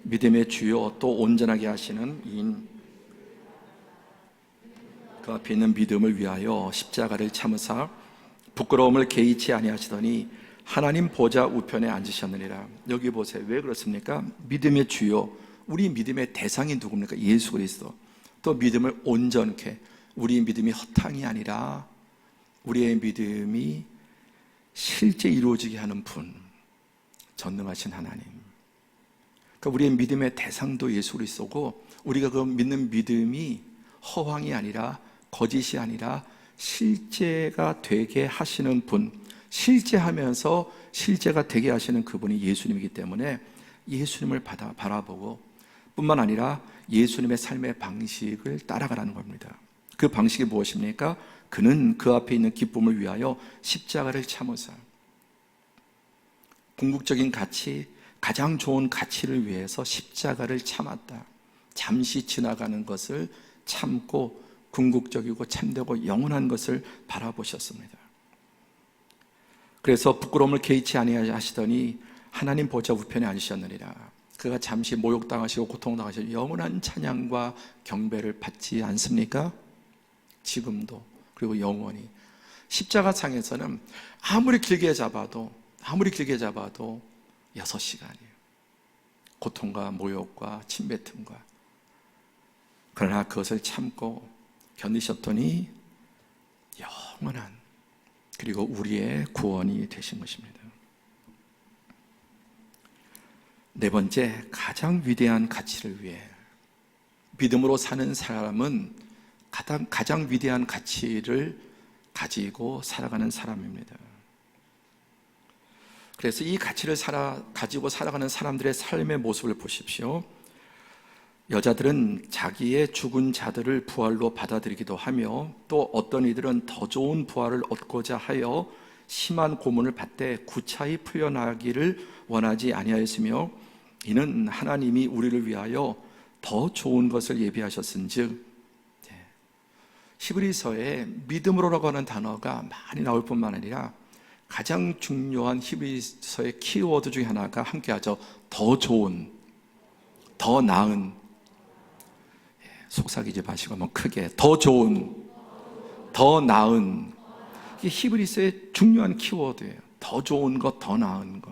믿음의 주요 또 온전하게 하시는 이인 그 앞에 있는 믿음을 위하여 십자가를 참으사 부끄러움을 개의치 아니하시더니 하나님 보좌 우편에 앉으셨느니라. 여기 보세요. 왜 그렇습니까? 믿음의 주요, 우리 믿음의 대상이 누굽니까? 예수 그리스도. 또 믿음을 온전케, 우리 믿음이 허탕이 아니라 우리의 믿음이 실제 이루어지게 하는 분, 전능하신 하나님. 그러니까 우리의 믿음의 대상도 예수 그리스도고 우리가 그 믿는 믿음이 허황이 아니라 거짓이 아니라 실제가 되게 하시는 분, 실제하면서 실제가 되게 하시는 그분이 예수님이기 때문에 예수님을 바라보고 뿐만 아니라 예수님의 삶의 방식을 따라가라는 겁니다. 그 방식이 무엇입니까? 그는 그 앞에 있는 기쁨을 위하여 십자가를 참으사 궁극적인 가치, 가장 좋은 가치를 위해서 십자가를 참았다. 잠시 지나가는 것을 참고 궁극적이고 참되고 영원한 것을 바라보셨습니다. 그래서 부끄러움을 개의치 아니하시더니 하나님 보좌 우편에 앉으셨느니라. 그가 잠시 모욕당하시고 고통당하시고 영원한 찬양과 경배를 받지 않습니까? 지금도, 그리고 영원히. 십자가상에서는 아무리 길게 잡아도 6시간이에요. 고통과 모욕과 침뱉음과. 그러나 그것을 참고 견디셨더니 영원한 그리고 우리의 구원이 되신 것입니다. 네 번째, 가장 위대한 가치를 위해 믿음으로 사는 사람은 가장 위대한 가치를 가지고 살아가는 사람입니다. 그래서 이 가치를 가지고 살아가는 사람들의 삶의 모습을 보십시오. 여자들은 자기의 죽은 자들을 부활로 받아들이기도 하며 또 어떤 이들은 더 좋은 부활을 얻고자 하여 심한 고문을 받되 구차히 풀려나기를 원하지 아니하였으며 이는 하나님이 우리를 위하여 더 좋은 것을 예비하셨은즉. 히브리서에 믿음으로라고 하는 단어가 많이 나올 뿐만 아니라 가장 중요한 히브리서의 키워드 중에 하나가 함께하죠. 더 좋은, 더 나은. 속삭이지 마시고 한번 크게 더 좋은, 더 나은. 이게 히브리서의 중요한 키워드예요. 더 좋은 것, 더 나은 것.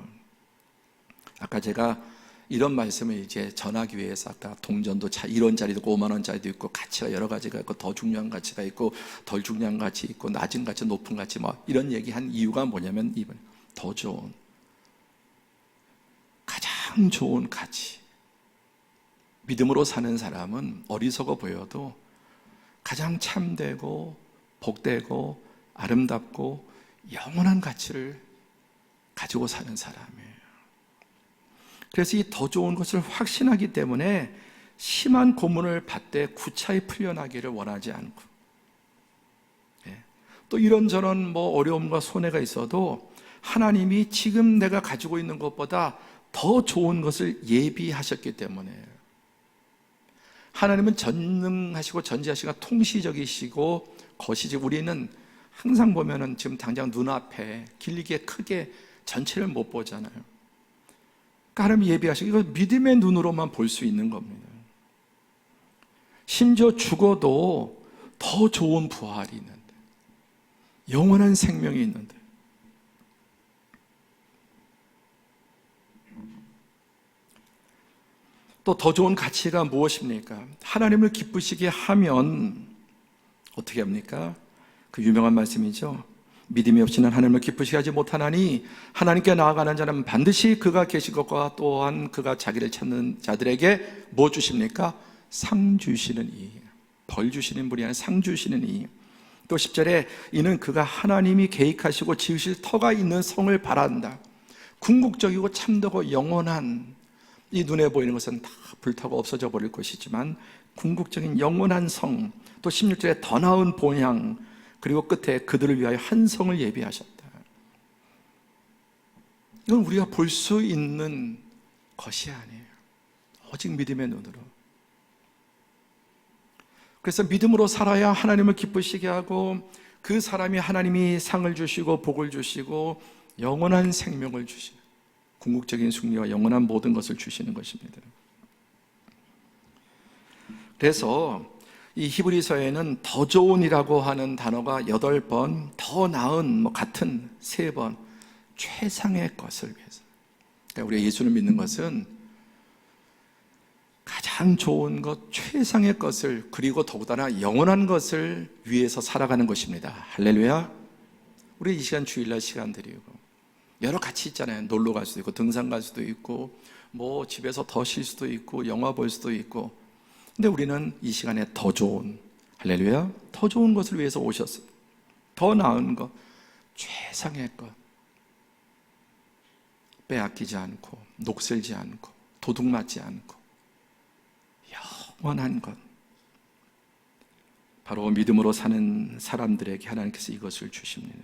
아까 제가 이런 말씀을 이제 전하기 위해서 아까 동전도 1원짜리도 있고 5만원짜리도 있고 가치가 여러 가지가 있고 더 중요한 가치가 있고 덜 중요한 가치 있고 낮은 가치, 높은 가치 뭐 이런 얘기한 이유가 뭐냐면 이번 더 좋은, 가장 좋은 가치. 믿음으로 사는 사람은 어리석어 보여도 가장 참되고 복되고 아름답고 영원한 가치를 가지고 사는 사람이에요. 그래서 이 더 좋은 것을 확신하기 때문에 심한 고문을 받되 구차히 풀려나기를 원하지 않고, 또 이런저런 어려움과 손해가 있어도 하나님이 지금 내가 가지고 있는 것보다 더 좋은 것을 예비하셨기 때문에. 하나님은 전능하시고 전지하시고 통시적이시고 거시지, 우리는 항상 보면은 지금 당장 눈앞에 길게 크게 전체를 못 보잖아요. 하나님이 예비하시고 이거 믿음의 눈으로만 볼 수 있는 겁니다. 심지어 죽어도 더 좋은 부활이 있는데, 영원한 생명이 있는데, 또 더 좋은 가치가 무엇입니까? 하나님을 기쁘시게 하면 어떻게 합니까? 그 유명한 말씀이죠. 믿음이 없이는 하나님을 기쁘시게 하지 못하나니 하나님께 나아가는 자는 반드시 그가 계신 것과 또한 그가 자기를 찾는 자들에게 뭐 주십니까? 상 주시는 이, 벌 주시는 분이 아니라 상 주시는 이. 또 10절에 이는 그가 하나님이 계획하시고 지으실 터가 있는 성을 바란다. 궁극적이고 참되고 영원한, 이 눈에 보이는 것은 다 불타고 없어져 버릴 것이지만 궁극적인 영원한 성, 또 16절에 더 나은 본향, 그리고 끝에 그들을 위하여 한 성을 예비하셨다. 이건 우리가 볼 수 있는 것이 아니에요. 오직 믿음의 눈으로. 그래서 믿음으로 살아야 하나님을 기쁘시게 하고 그 사람이 하나님이 상을 주시고 복을 주시고 영원한 생명을 주시고 궁극적인 승리와 영원한 모든 것을 주시는 것입니다. 그래서 이 히브리서에는 더 좋은이라고 하는 단어가 8번, 더 나은 같은 3번, 최상의 것을 위해서. 그러니까 우리가 예수를 믿는 것은 가장 좋은 것, 최상의 것을, 그리고 더군다나 영원한 것을 위해서 살아가는 것입니다. 할렐루야. 우리 이 시간 주일날 시간 드리고 여러 가치 있잖아요. 놀러 갈 수도 있고 등산 갈 수도 있고 집에서 더 쉴 수도 있고 영화 볼 수도 있고. 근데 우리는 이 시간에 더 좋은, 할렐루야, 더 좋은 것을 위해서 오셨어요. 더 나은 것, 최상의 것, 빼앗기지 않고 녹슬지 않고 도둑맞지 않고 영원한 것. 바로 믿음으로 사는 사람들에게 하나님께서 이것을 주십니다.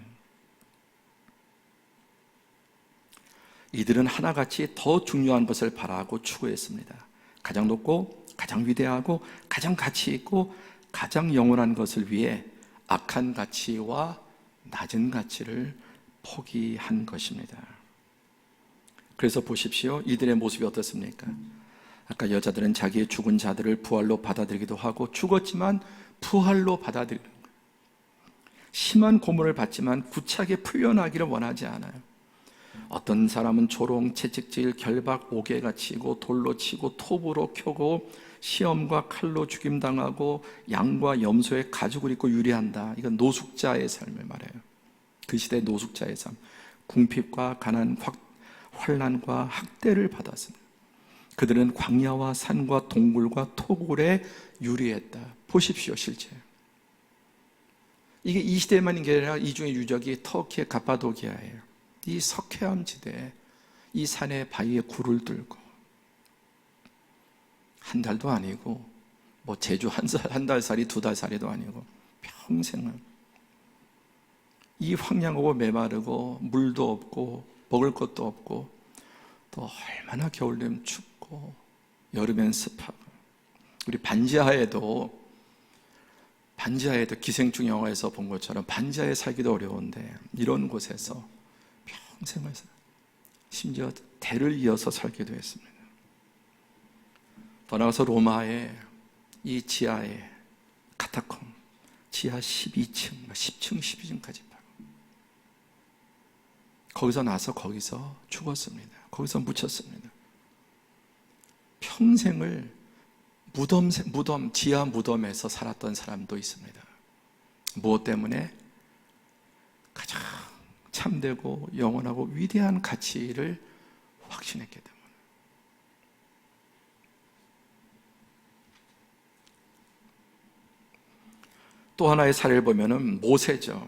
이들은 하나같이 더 중요한 것을 바라고 추구했습니다. 가장 높고 가장 위대하고 가장 가치 있고 가장 영원한 것을 위해 악한 가치와 낮은 가치를 포기한 것입니다. 그래서 보십시오. 이들의 모습이 어떻습니까? 아까 여자들은 자기의 죽은 자들을 부활로 받아들이기도 하고 죽었지만 부활로 받아들이는 거예요. 심한 고문을 받지만 구차하게 풀려나기를 원하지 않아요. 어떤 사람은 조롱, 채찍질, 결박, 옥에가 치고 돌로 치고 톱으로 켜고 시험과 칼로 죽임당하고 양과 염소의 가죽을 입고 유리한다. 이건 노숙자의 삶을 말해요. 그 시대 노숙자의 삶. 궁핍과 가난, 환난과 학대를 받았습니다. 그들은 광야와 산과 동굴과 토굴에 유리했다. 보십시오, 실제. 이게 이 시대만인 게 아니라 이 중에 유적이 터키의 갑바도기아예요. 이 석회암 지대에 이 산의 바위에 굴을 뚫고 한 달도 아니고 뭐 제주 한 달살이 두 달살이도 아니고 평생을 이 황량하고 메마르고 물도 없고 먹을 것도 없고 또 얼마나 겨울 되면 춥고 여름엔 습하고 우리 반지하에도 기생충 영화에서 본 것처럼 반지하에 살기도 어려운데 이런 곳에서 평생을 심지어 대를 이어서 살기도 했습니다. 더 나아가서 로마의 이 지하에 카타콤 지하 12층, 10층, 12층까지 거기서 나서 거기서 죽었습니다. 거기서 묻혔습니다. 평생을 지하 무덤에서 살았던 사람도 있습니다. 무엇 때문에? 가장 참되고 영원하고 위대한 가치를 확신했기 때문에. 또 하나의 사례를 보면은 모세죠.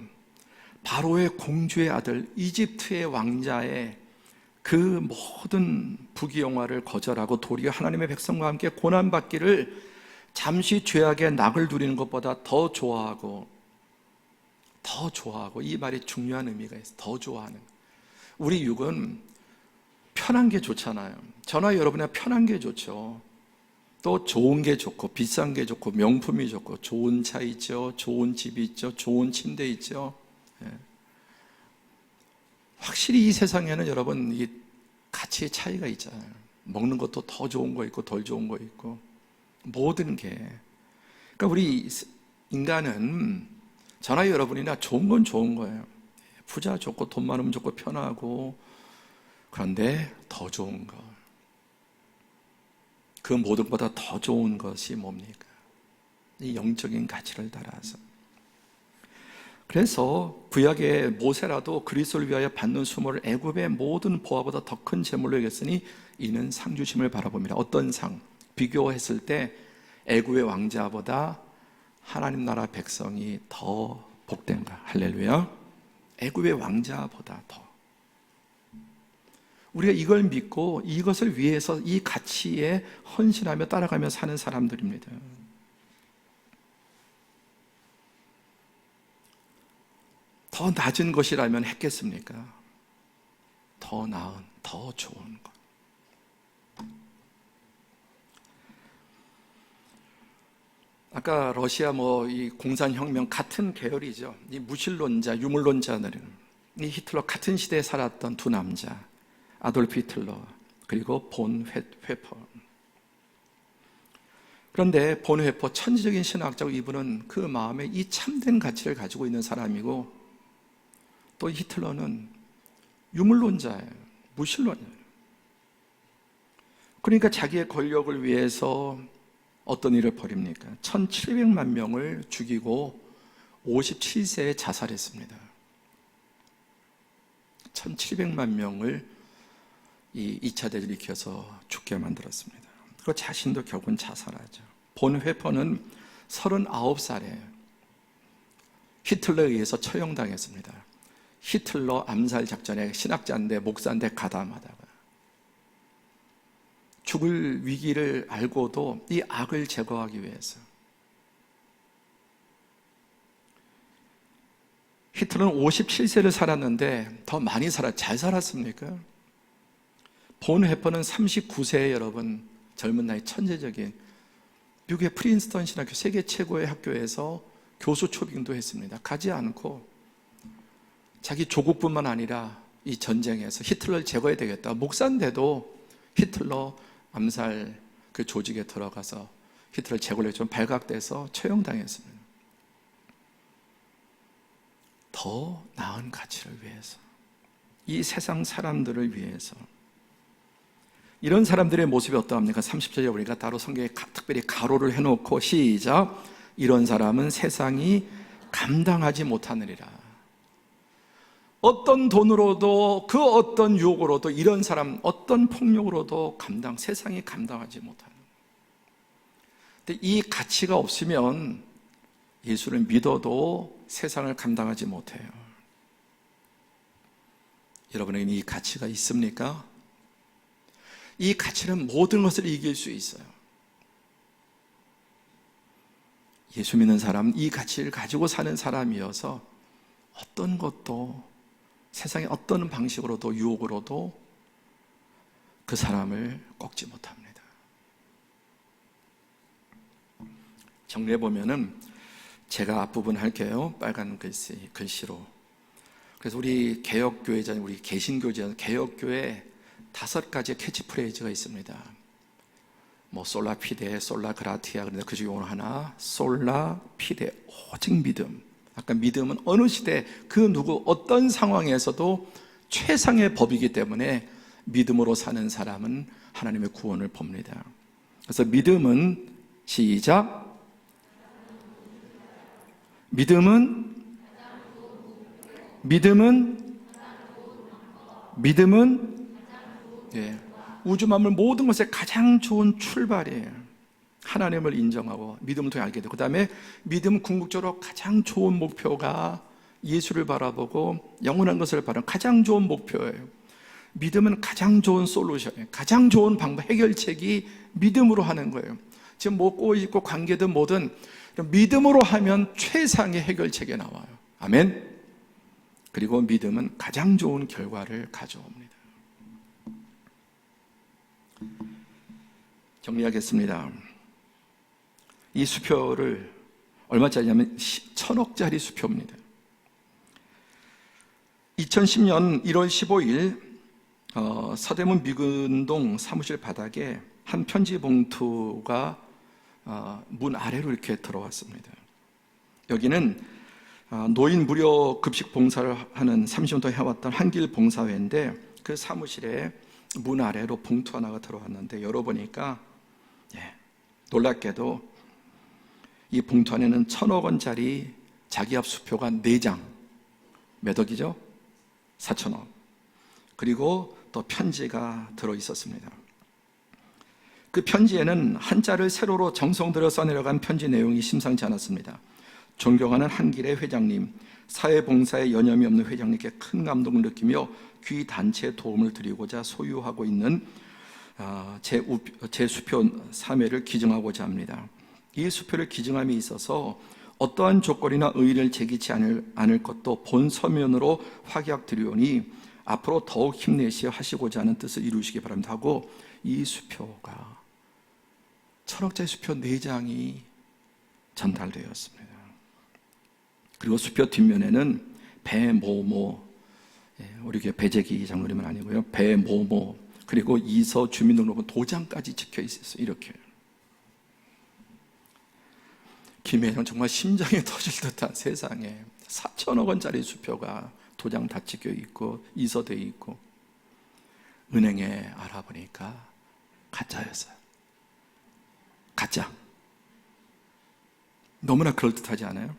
바로의 공주의 아들, 이집트의 왕자의 그 모든 부귀영화를 거절하고 도리어 하나님의 백성과 함께 고난받기를 잠시 죄악의 낙을 누리는 것보다 더 좋아하고 이 말이 중요한 의미가 있어요. 더 좋아하는. 우리 육은 편한 게 좋잖아요. 저나 여러분이 편한 게 좋죠. 또 좋은 게 좋고 비싼 게 좋고 명품이 좋고 좋은 차 있죠. 좋은 집이 있죠. 좋은 침대 있죠. 확실히 이 세상에는 여러분 이 가치의 차이가 있잖아요. 먹는 것도 더 좋은 거 있고 덜 좋은 거 있고 모든 게. 그러니까 우리 인간은 저나 여러분이나 좋은 건 좋은 거예요. 부자 좋고 돈 많으면 좋고 편하고. 그런데 더 좋은 거, 그 모든 것보다 더 좋은 것이 뭡니까? 이 영적인 가치를 따라서. 그래서 구약의 모세라도 그리스도를 위하여 받는 수모를 애굽의 모든 보화보다 더 큰 재물로 여겼으니 이는 상 주심을 바라봅니다. 어떤 상? 비교했을 때 애굽의 왕자보다 하나님 나라 백성이 더 복된가? 할렐루야. 애굽의 왕자보다 더. 우리가 이걸 믿고 이것을 위해서 이 가치에 헌신하며 따라가며 사는 사람들입니다. 더 낮은 것이라면 했겠습니까? 더 나은, 더 좋은 것. 아까 러시아 이 공산혁명 같은 계열이죠. 이 무신론자, 유물론자들은 이 히틀러 같은 시대에 살았던 두 남자, 아돌프 히틀러 그리고 본 회퍼. 그런데 본 회퍼 천지적인 신학자고 이분은 그 마음에 이 참된 가치를 가지고 있는 사람이고 또 히틀러는 유물론자예요. 무신론이에요. 그러니까 자기의 권력을 위해서 어떤 일을 벌입니까? 1700만 명을 죽이고 57세에 자살했습니다. 1700만 명을 이 2차 대전을 일으켜서 죽게 만들었습니다. 그리고 자신도 결국은 자살하죠. 본 회퍼는 39살에 히틀러에 의해서 처형당했습니다. 히틀러 암살 작전에 신학자인데 목사인데 가담하다가 죽을 위기를 알고도 이 악을 제거하기 위해서 히틀러는 57세를 살았는데 더 많이 잘 살았습니까? 본 회퍼는 39세에 여러분 젊은 나이 천재적인 미국의 프린스턴 신학교 세계 최고의 학교에서 교수 초빙도 했습니다. 가지 않고 자기 조국뿐만 아니라 이 전쟁에서 히틀러를 제거해야 되겠다. 목사인데도 히틀러 암살 그 조직에 들어가서 히틀러를 제거를 좀 발각돼서 처형당했습니다. 더 나은 가치를 위해서. 이 세상 사람들을 위해서. 이런 사람들의 모습이 어떠합니까? 30절에 보니까 따로 성경에 특별히 가로를 해놓고 시작. 이런 사람은 세상이 감당하지 못하느니라. 어떤 돈으로도 그 어떤 유혹으로도 이런 사람 어떤 폭력으로도 세상이 감당하지 못하는. 근데 이 가치가 없으면 예수를 믿어도 세상을 감당하지 못해요. 여러분에게는 이 가치가 있습니까? 이 가치는 모든 것을 이길 수 있어요. 예수 믿는 사람은 이 가치를 가지고 사는 사람이어서 어떤 것도 세상의 어떤 방식으로도 유혹으로도 그 사람을 꺾지 못합니다. 정리해 보면은 제가 앞부분 할게요. 빨간 글씨로. 그래서 우리 개혁교회자, 우리 개신교자, 개혁교회 5가지 캐치프레이즈가 있습니다. 뭐 솔라 피데, 솔라 그라티아. 그런데 그 중에 오늘 하나, 솔라 피데, 오직 믿음. 아까 믿음은 어느 시대 그 누구 어떤 상황에서도 최상의 법이기 때문에 믿음으로 사는 사람은 하나님의 구원을 봅니다. 그래서 믿음은 시작. 믿음은 예, 우주 만물 모든 것의 가장 좋은 출발이에요. 하나님을 인정하고 믿음을 통해 알게 되고, 그 다음에 믿음 궁극적으로 가장 좋은 목표가 예수를 바라보고 영원한 것을 바라는 가장 좋은 목표예요. 믿음은 가장 좋은 솔루션이에요. 가장 좋은 방법, 해결책이 믿음으로 하는 거예요. 지금 뭐 꼬이고 관계든 뭐든 믿음으로 하면 최상의 해결책이 나와요. 아멘. 그리고 믿음은 가장 좋은 결과를 가져옵니다. 정리하겠습니다. 이 수표를 얼마짜리냐면 1,000억짜리 수표입니다. 2010년 1월 15일 서대문 미근동 사무실 바닥에 한 편지 봉투가 문 아래로 이렇게 들어왔습니다. 여기는 노인 무료 급식 봉사를 하는 30년 동안 해왔던 한길 봉사회인데, 그 사무실에 문 아래로 봉투 하나가 들어왔는데 열어보니까 놀랍게도 이 봉투 안에는 1,000억 원짜리 자기합 수표가 4장, 몇 억이죠? 4,000억. 그리고 또 편지가 들어있었습니다. 그 편지에는 한자를 세로로 정성 들여 써내려간 편지 내용이 심상치 않았습니다. 존경하는 한길의 회장님, 사회봉사에 여념이 없는 회장님께 큰 감동을 느끼며 귀 단체에 도움을 드리고자 소유하고 있는 제 수표 3회를 기증하고자 합니다. 이 수표를 기증함에 있어서 어떠한 조건이나 의의를 제기치 않을 것도 본 서면으로 확약드리오니 앞으로 더욱 힘내시 하시고자 하는 뜻을 이루시기 바랍니다 하고, 이 수표가 1,000억짜리 수표 4장이 전달되었습니다. 그리고 수표 뒷면에는 배모모, 우리 교회 배재기 장로님은 아니고요, 배모모, 그리고 이서 주민등록번 도장까지 찍혀 있었어요. 이렇게. 김해는 정말 심장이 터질 듯한 세상에 4,000억 원짜리 수표가 도장 다 찍혀 있고 이서되어 있고, 은행에 알아보니까 가짜였어요. 가짜. 너무나 그럴듯하지 않아요?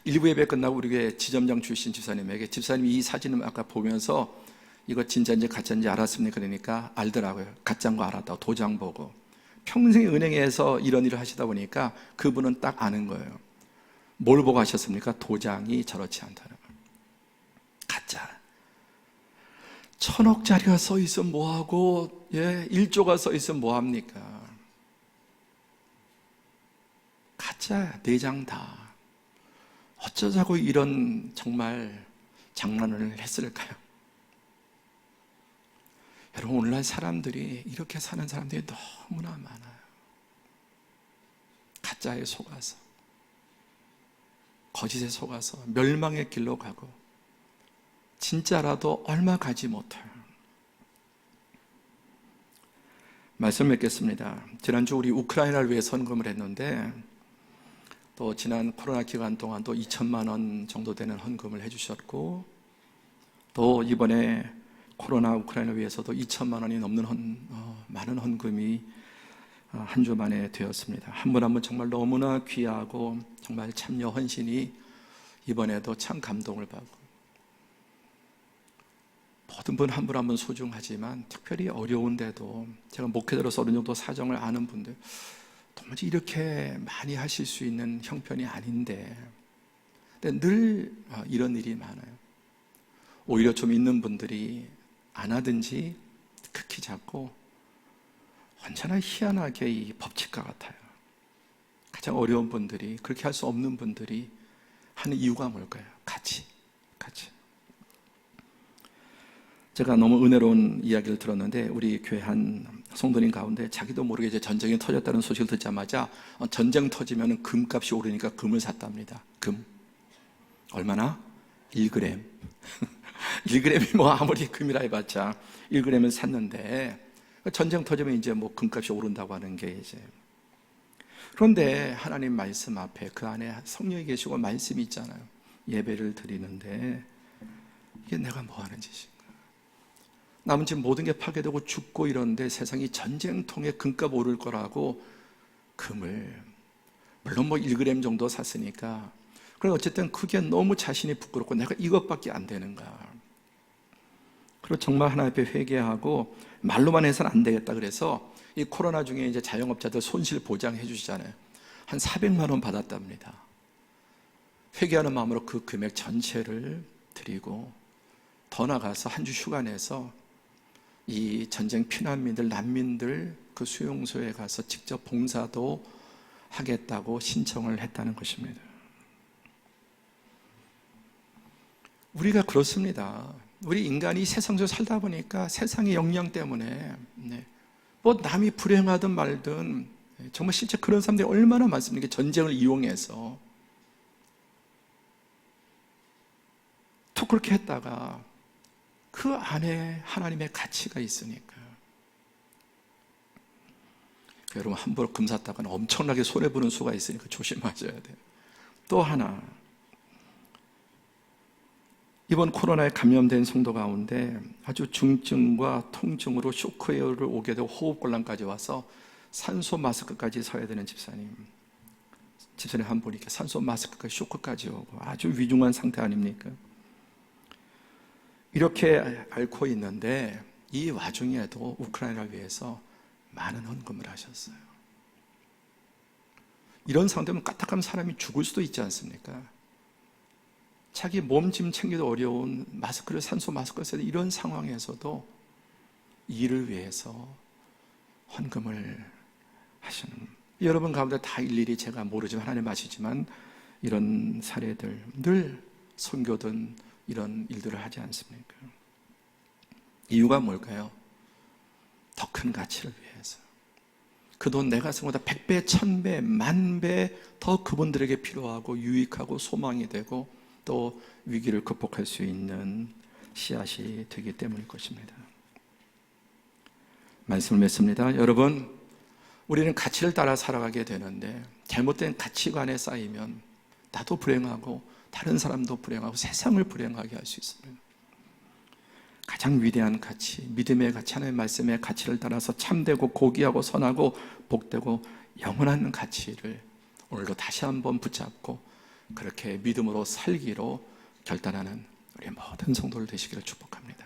1부 예배 끝나고 우리 교회 지점장 출신 집사님에게, 집사님이 이 사진을 아까 보면서 이거 진짜인지 가짜인지 알았습니까? 그러니까 알더라고요. 가짜인 거 알았다고, 도장 보고. 평생 은행에서 이런 일을 하시다 보니까 그분은 딱 아는 거예요. 뭘 보고 하셨습니까? 도장이 저렇지 않다는 거예요. 가짜. 1,000억짜리가 써 있으면 뭐하고, 1조가 써 있으면 뭐합니까? 가짜야, 4장 다. 어쩌자고 이런 정말 장난을 했을까요? 여러분, 오늘날 사람들이 이렇게 사는 사람들이 너무나 많아요. 가짜에 속아서, 거짓에 속아서 멸망의 길로 가고, 진짜라도 얼마 가지 못해요. 말씀 맺겠습니다. 지난주 우리 우크라이나를 위해 헌금을 했는데, 또 지난 코로나 기간 동안 또 2천만 원 정도 되는 헌금을 해주셨고, 또 이번에 코로나 우크라이나 위해서도 2천만 원이 넘는 많은 헌금이 한 주 만에 되었습니다. 한 분 한 분 정말 너무나 귀하고 정말 참여 헌신이 이번에도 참 감동을 받고, 모든 분 한 분 한 분 소중하지만 특별히 어려운데도 제가 목회자로서 어느 정도 사정을 아는 분들, 도무지 이렇게 많이 하실 수 있는 형편이 아닌데, 근데 늘 이런 일이 많아요. 오히려 좀 있는 분들이 안 하든지 극히 작고 언제나 희한하게 이 법칙과 같아요. 가장 어려운 분들이, 그렇게 할 수 없는 분들이 하는 이유가 뭘까요? 같이. 제가 너무 은혜로운 이야기를 들었는데, 우리 교회 한 성도님 가운데 자기도 모르게 이제 전쟁이 터졌다는 소식을 듣자마자 전쟁 터지면 금값이 오르니까 금을 샀답니다. 금. 얼마나? 1g. 1g이 뭐 아무리 금이라 해봤자 1g을 샀는데, 전쟁 터지면 이제 뭐 금값이 오른다고 하는 게 이제. 그런데 하나님 말씀 앞에 그 안에 성령이 계시고 말씀이 있잖아요. 예배를 드리는데 이게 내가 뭐 하는 짓인가? 남은 집 모든 게 파괴되고 죽고 이러는데 세상이 전쟁통에 금값 오를 거라고 금을, 물론 뭐 1g 정도 샀으니까, 그래 어쨌든 그게 너무 자신이 부끄럽고 내가 이것밖에 안 되는가. 그리고 정말 하나님 앞에 회개하고 말로만 해서는 안 되겠다. 그래서 이 코로나 중에 이제 자영업자들 손실 보장해 주시잖아요. 한 400만 원 받았답니다. 회개하는 마음으로 그 금액 전체를 드리고, 더 나가서 한 주 휴가 내서 이 전쟁 피난민들, 난민들 그 수용소에 가서 직접 봉사도 하겠다고 신청을 했다는 것입니다. 우리가 그렇습니다. 우리 인간이 세상에서 살다 보니까 세상의 영향 때문에 뭐 남이 불행하든 말든, 정말 실제 그런 사람들이 얼마나 많습니까? 전쟁을 이용해서 또 그렇게 했다가 그 안에 하나님의 가치가 있으니까. 여러분, 함부로 금 샀다가는 엄청나게 손해보는 수가 있으니까 조심하셔야 돼요. 또 하나, 이번 코로나에 감염된 성도 가운데 아주 중증과 통증으로 쇼크웨어를 오게 되고 호흡곤란까지 와서 산소 마스크까지 서야 되는 집사님 한 분 이렇게 산소 마스크까지 쇼크까지 오고 아주 위중한 상태 아닙니까? 이렇게 앓고 있는데 이 와중에도 우크라이나를 위해서 많은 헌금을 하셨어요. 이런 상태면 까딱하면 사람이 죽을 수도 있지 않습니까? 자기 몸짐 챙기도 어려운 마스크를, 산소 마스크를 써야 돼. 이런 상황에서도 이를 위해서 헌금을 하시는, 여러분 가운데 다 일일이 제가 모르지만 하나님 아시지만 이런 사례들, 늘 선교든 이런 일들을 하지 않습니까? 이유가 뭘까요? 더 큰 가치를 위해서. 그 돈 내가 쓴 것보다 100배, 1000배, 10,000배 더 그분들에게 필요하고 유익하고 소망이 되고 또 위기를 극복할 수 있는 씨앗이 되기 때문일 것입니다. 말씀을 맺습니다. 여러분, 우리는 가치를 따라 살아가게 되는데 잘못된 가치관에 쌓이면 나도 불행하고 다른 사람도 불행하고 세상을 불행하게 할 수 있습니다. 가장 위대한 가치, 믿음의 가치, 하나님의 말씀의 가치를 따라서 참되고 고귀하고 선하고 복되고 영원한 가치를 오늘도 다시 한번 붙잡고 그렇게 믿음으로 살기로 결단하는 우리 모든 성도들 되시기를 축복합니다.